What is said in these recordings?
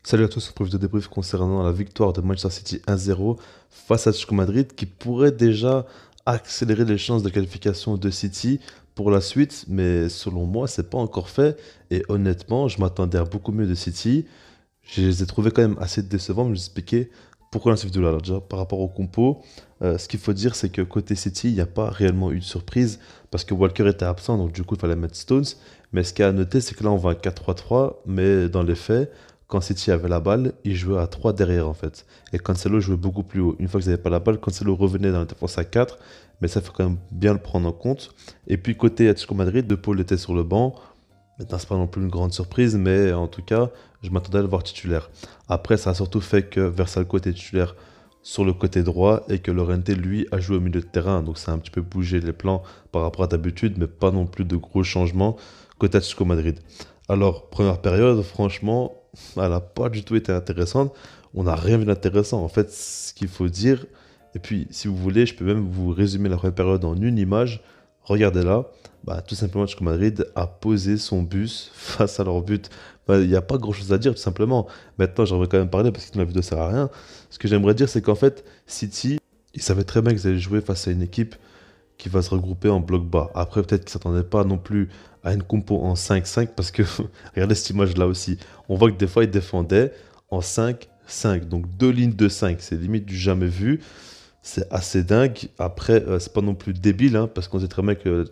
Salut à tous, on se retrouve de débrief concernant la victoire de Manchester City 1-0 face à Atlético Madrid qui pourrait déjà accélérer les chances de qualification de City pour la suite, mais selon moi, c'est pas encore fait et honnêtement, je m'attendais à beaucoup mieux de City. Je les ai trouvés quand même assez décevants, mais je vais vous expliquer pourquoi dans cette vidéo-là. Alors déjà, par rapport au compo, ce qu'il faut dire, c'est que côté City, il n'y a pas réellement eu de surprise parce que Walker était absent, donc du coup, il fallait mettre Stones. Mais ce qu'il y a à noter, c'est que là, on va à 4-3-3, mais dans les faits, quand City avait la balle, il jouait à 3 derrière en fait. Et Cancelo jouait beaucoup plus haut. Une fois qu'ils n'avaient pas la balle, Cancelo revenait dans la défense à 4, mais ça, il faut quand même bien le prendre en compte. Et puis côté Atlético Madrid, De Paul était sur le banc. Maintenant, c'est pas non plus une grande surprise, mais en tout cas, je m'attendais à le voir titulaire. Après, ça a surtout fait que Versalco était titulaire sur le côté droit et que Llorente, lui, a joué au milieu de terrain. Donc, ça a un petit peu bougé les plans par rapport à d'habitude, mais pas non plus de gros changements côté Atlético Madrid. Alors, première période, franchement, elle n'a pas du tout été intéressante. On n'a rien vu d'intéressant. En fait, ce qu'il faut dire, et puis si vous voulez, je peux même vous résumer la première période en une image. Regardez là, bah, tout simplement, Atlético Madrid a posé son bus face à leur but. Bah, il n'y a pas grand-chose à dire, tout simplement. Maintenant, j'aimerais quand même parler parce que la vidéo sert à rien. Ce que j'aimerais dire, c'est qu'en fait, City, ils savaient très bien qu'ils allaient jouer face à une équipe qui va se regrouper en bloc bas. Après, peut-être qu'ils ne s'attendaient pas non plus à une compo en 5-5 parce que, regardez cette image-là aussi. On voit que des fois, ils défendaient en 5-5. Donc, deux lignes de 5. C'est limite du jamais vu. C'est assez dingue. Après, c'est pas non plus débile, hein, parce qu'on sait très bien que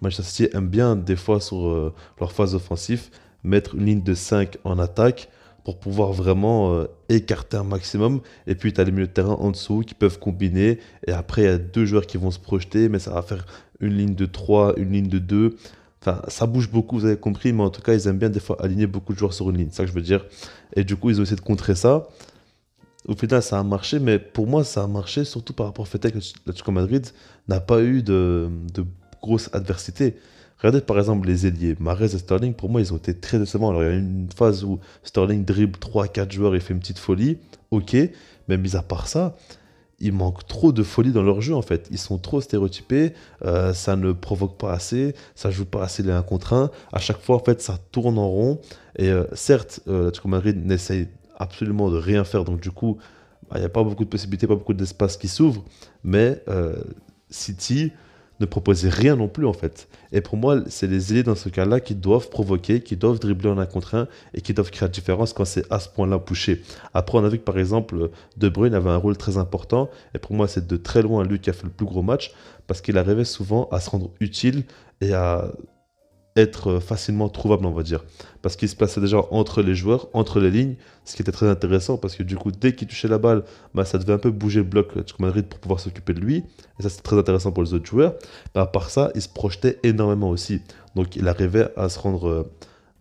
Manchester City aime bien, des fois, sur leur phase offensive, mettre une ligne de 5 en attaque pour pouvoir vraiment écarter un maximum. Et puis, tu as les milieux de terrain en dessous qui peuvent combiner. Et après, il y a deux joueurs qui vont se projeter, mais ça va faire une ligne de 3, une ligne de 2. Enfin, ça bouge beaucoup, vous avez compris, mais en tout cas, ils aiment bien des fois aligner beaucoup de joueurs sur une ligne. C'est ça que je veux dire. Et du coup, ils ont essayé de contrer ça. Au final, ça a marché, mais pour moi, ça a marché surtout par rapport au fait que l'Atlético Madrid n'a pas eu de grosses adversités. Regardez par exemple les ailiers, Mahrez et Sterling, pour moi, ils ont été très décevants. Alors, il y a eu une phase où Sterling dribble 3 4 joueurs et fait une petite folie, ok, mais mis à part ça, il manque trop de folie dans leur jeu en fait. Ils sont trop stéréotypés, ça ne provoque pas assez, ça joue pas assez les 1 contre 1. À chaque fois, en fait, ça tourne en rond. Et certes, l'Atlético Madrid n'essaye absolument de rien faire, donc du coup, bah, il n'y a pas beaucoup de possibilités, pas beaucoup d'espace qui s'ouvre. Mais City ne proposait rien non plus en fait. Et pour moi, c'est les ailiers dans ce cas-là qui doivent provoquer, qui doivent dribbler en 1 contre 1 et qui doivent créer la différence quand c'est à ce point-là poussé. Après, on a vu que par exemple, De Bruyne avait un rôle très important. Et pour moi, c'est de très loin lui qui a fait le plus gros match parce qu'il arrivait souvent à se rendre utile et à être facilement trouvable, on va dire. Parce qu'il se plaçait déjà entre les joueurs, entre les lignes, ce qui était très intéressant parce que du coup, dès qu'il touchait la balle, bah, ça devait un peu bouger le bloc de Madrid pour pouvoir s'occuper de lui. Et ça, c'était très intéressant pour les autres joueurs. Mais à part ça, il se projetait énormément aussi. Donc, il arrivait à se rendre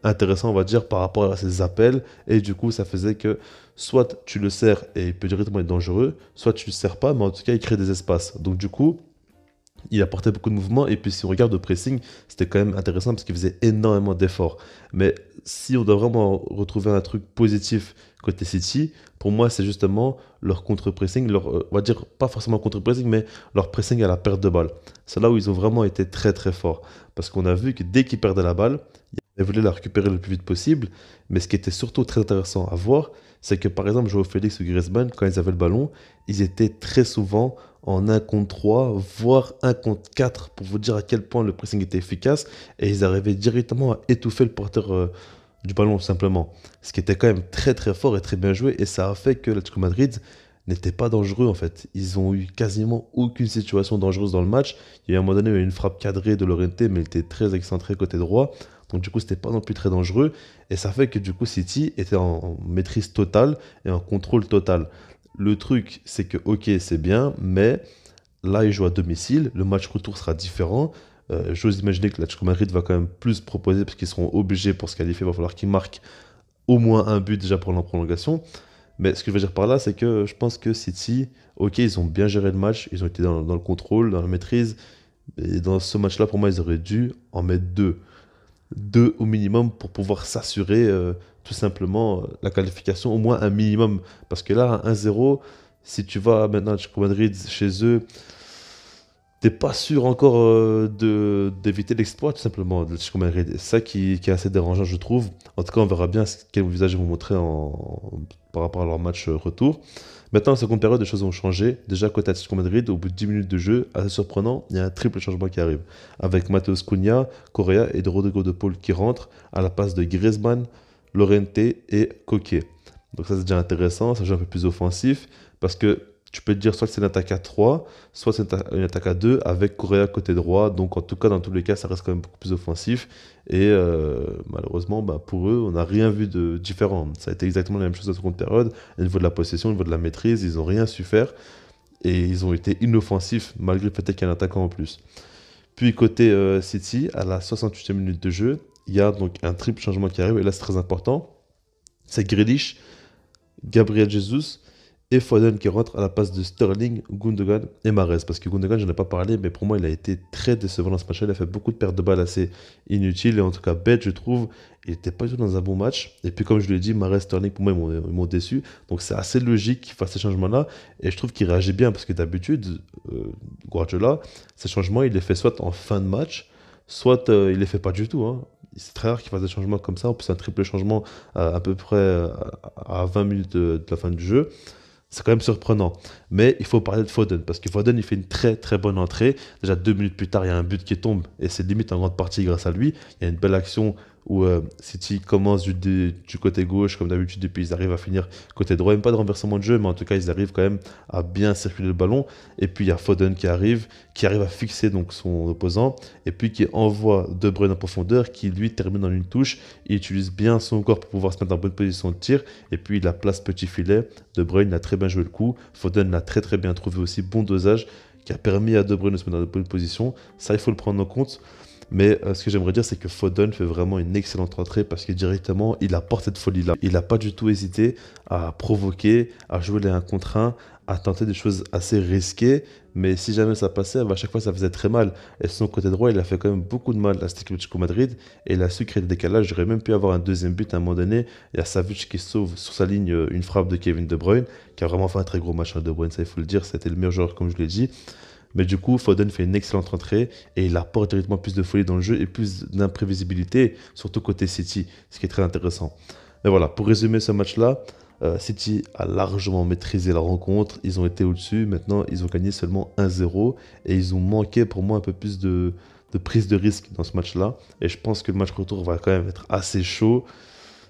intéressant, on va dire, par rapport à ses appels. Et du coup, ça faisait que soit tu le sers et il peut directement être dangereux, soit tu le sers pas, mais en tout cas, il crée des espaces. Donc, du coup, il apportait beaucoup de mouvements et puis si on regarde le pressing, c'était quand même intéressant parce qu'il faisait énormément d'efforts. Mais si on doit vraiment retrouver un truc positif côté City, pour moi c'est justement leur contre-pressing, leur, on va dire pas forcément contre-pressing, mais leur pressing à la perte de balle. C'est là où ils ont vraiment été très très forts. Parce qu'on a vu que dès qu'ils perdaient la balle, ils voulaient la récupérer le plus vite possible. Mais ce qui était surtout très intéressant à voir, c'est que par exemple Joao Félix ou Griezmann, quand ils avaient le ballon, ils étaient très souvent en 1 contre 3, voire 1 contre 4, pour vous dire à quel point le pressing était efficace, et ils arrivaient directement à étouffer le porteur du ballon, simplement. Ce qui était quand même très très fort et très bien joué, et ça a fait que l'Atlético Madrid n'était pas dangereux en fait. Ils ont eu quasiment aucune situation dangereuse dans le match. Il y a eu un moment donné, il y a eu une frappe cadrée de Llorente, mais il était très excentré côté droit. Donc du coup, c'était pas non plus très dangereux. Et ça fait que du coup, City était en maîtrise totale et en contrôle total. Le truc, c'est que, ok, c'est bien, mais là, ils jouent à domicile. Le match retour sera différent. J'ose imaginer que l'Atlético Madrid va quand même plus proposer parce qu'ils seront obligés pour se qualifier. Il va falloir qu'ils marquent au moins un but déjà pour la prolongation. Mais ce que je veux dire par là, c'est que je pense que City, ok, ils ont bien géré le match. Ils ont été dans le contrôle, dans la maîtrise. Et dans ce match-là, pour moi, ils auraient dû en mettre deux au minimum pour pouvoir s'assurer tout simplement la qualification, au moins un minimum. Parce que là, 1-0, si tu vas maintenant à Atlético Madrid chez eux, t'es pas sûr encore d'éviter l'exploit, tout simplement, de l'Atlético Madrid. Et c'est ça qui est assez dérangeant, je trouve. En tout cas, on verra bien quel visage ils vont montrer par rapport à leur match retour. Maintenant, en seconde période, les choses ont changé. Déjà, côté Atlético Madrid, au bout de 10 minutes de jeu, assez surprenant, il y a un triple changement qui arrive. Avec Matheus Cunha, Correa et de Rodrigo de Paul qui rentrent à la place de Griezmann, Llorente et Koke. Donc ça, c'est déjà intéressant, ça joue un peu plus offensif, parce que tu peux te dire soit que c'est une attaque à 3, soit c'est une attaque à 2 avec Correa côté droit. Donc en tout cas, dans tous les cas, ça reste quand même beaucoup plus offensif. Et malheureusement, bah, pour eux, on n'a rien vu de différent. Ça a été exactement la même chose en seconde période. Au niveau de la possession, au niveau de la maîtrise, ils n'ont rien su faire. Et ils ont été inoffensifs, malgré le fait qu'il y ait un attaquant en plus. Puis côté City, à la 68e minute de jeu, il y a donc un triple changement qui arrive. Et là, c'est très important. C'est Grealish, Gabriel Jesus et Foden qui rentre à la place de Sterling, Gundogan et Mahrez. Parce que Gundogan, je n'en ai pas parlé, mais pour moi, il a été très décevant dans ce match-là. Il a fait beaucoup de pertes de balles assez inutiles et en tout cas bêtes, je trouve. Il n'était pas du tout dans un bon match. Et puis, comme je l'ai dit, Mahrez, Sterling, pour moi, ils m'ont déçu. Donc, c'est assez logique qu'il fasse ces changements-là. Et je trouve qu'il réagit bien parce que d'habitude, Guardiola, ces changements, il les fait soit en fin de match, soit il les fait pas du tout, hein. C'est très rare qu'il fasse des changements comme ça. En plus, un triple changement à peu près à 20 minutes de la fin du jeu. C'est quand même surprenant. Mais il faut parler de Foden, parce que Foden, il fait une très très bonne entrée. Déjà 2 minutes plus tard, il y a un but qui tombe, et c'est limite en grande partie grâce à lui. Il y a une belle action où City commence du côté gauche, comme d'habitude, et puis ils arrivent à finir côté droit. Même pas de renversement de jeu, mais en tout cas, ils arrivent quand même à bien circuler le ballon. Et puis il y a Foden qui arrive à fixer donc son opposant, et puis qui envoie De Bruyne en profondeur, qui lui termine en une touche. Il utilise bien son corps pour pouvoir se mettre en bonne position de tir, et puis il la place petit filet. De Bruyne a très bien joué le coup. Foden l'a très très bien trouvé aussi. Bon dosage qui a permis à De Bruyne de se mettre dans de bonnes positions. Ça, il faut le prendre en compte. Mais ce que j'aimerais dire, c'est que Foden fait vraiment une excellente rentrée parce que directement, il apporte cette folie-là. Il n'a pas du tout hésité à provoquer, à jouer les 1 contre 1, à tenter des choses assez risquées. Mais si jamais ça passait, bah, à chaque fois, ça faisait très mal. Et son côté droit, il a fait quand même beaucoup de mal à cet Atlético Madrid. Et il a su créer le décalage. J'aurais même pu avoir un deuxième but à un moment donné. Il y a Savic qui sauve sur sa ligne une frappe de Kevin De Bruyne, qui a vraiment fait un très gros match à De Bruyne, ça il faut le dire. C'était le meilleur joueur, comme je l'ai dit. Mais du coup, Foden fait une excellente rentrée et il apporte directement plus de folie dans le jeu et plus d'imprévisibilité, surtout côté City, ce qui est très intéressant. Mais voilà, pour résumer ce match-là, City a largement maîtrisé la rencontre, ils ont été au-dessus, maintenant ils ont gagné seulement 1-0 et ils ont manqué pour moi un peu plus de prise de risque dans ce match-là. Et je pense que le match retour va quand même être assez chaud.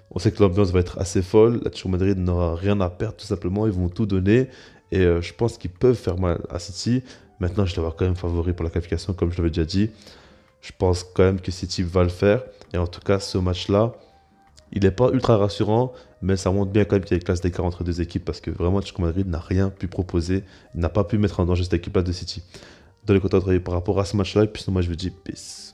On sait que l'ambiance va être assez folle. L'Atlético Madrid n'aura rien à perdre, tout simplement. Ils vont tout donner. Et je pense qu'ils peuvent faire mal à City. Maintenant, je les vois quand même favoris pour la qualification, comme je l'avais déjà dit. Je pense quand même que City va le faire. Et en tout cas, ce match-là, il n'est pas ultra rassurant, mais ça montre bien quand même qu'il y a une classe d'écart entre deux équipes parce que vraiment, L'Atlético Madrid n'a rien pu proposer, n'a pas pu mettre en danger cette équipe-là de City. Dans les commentaires par rapport à ce match-là, et puis sinon, moi, je vous dis peace.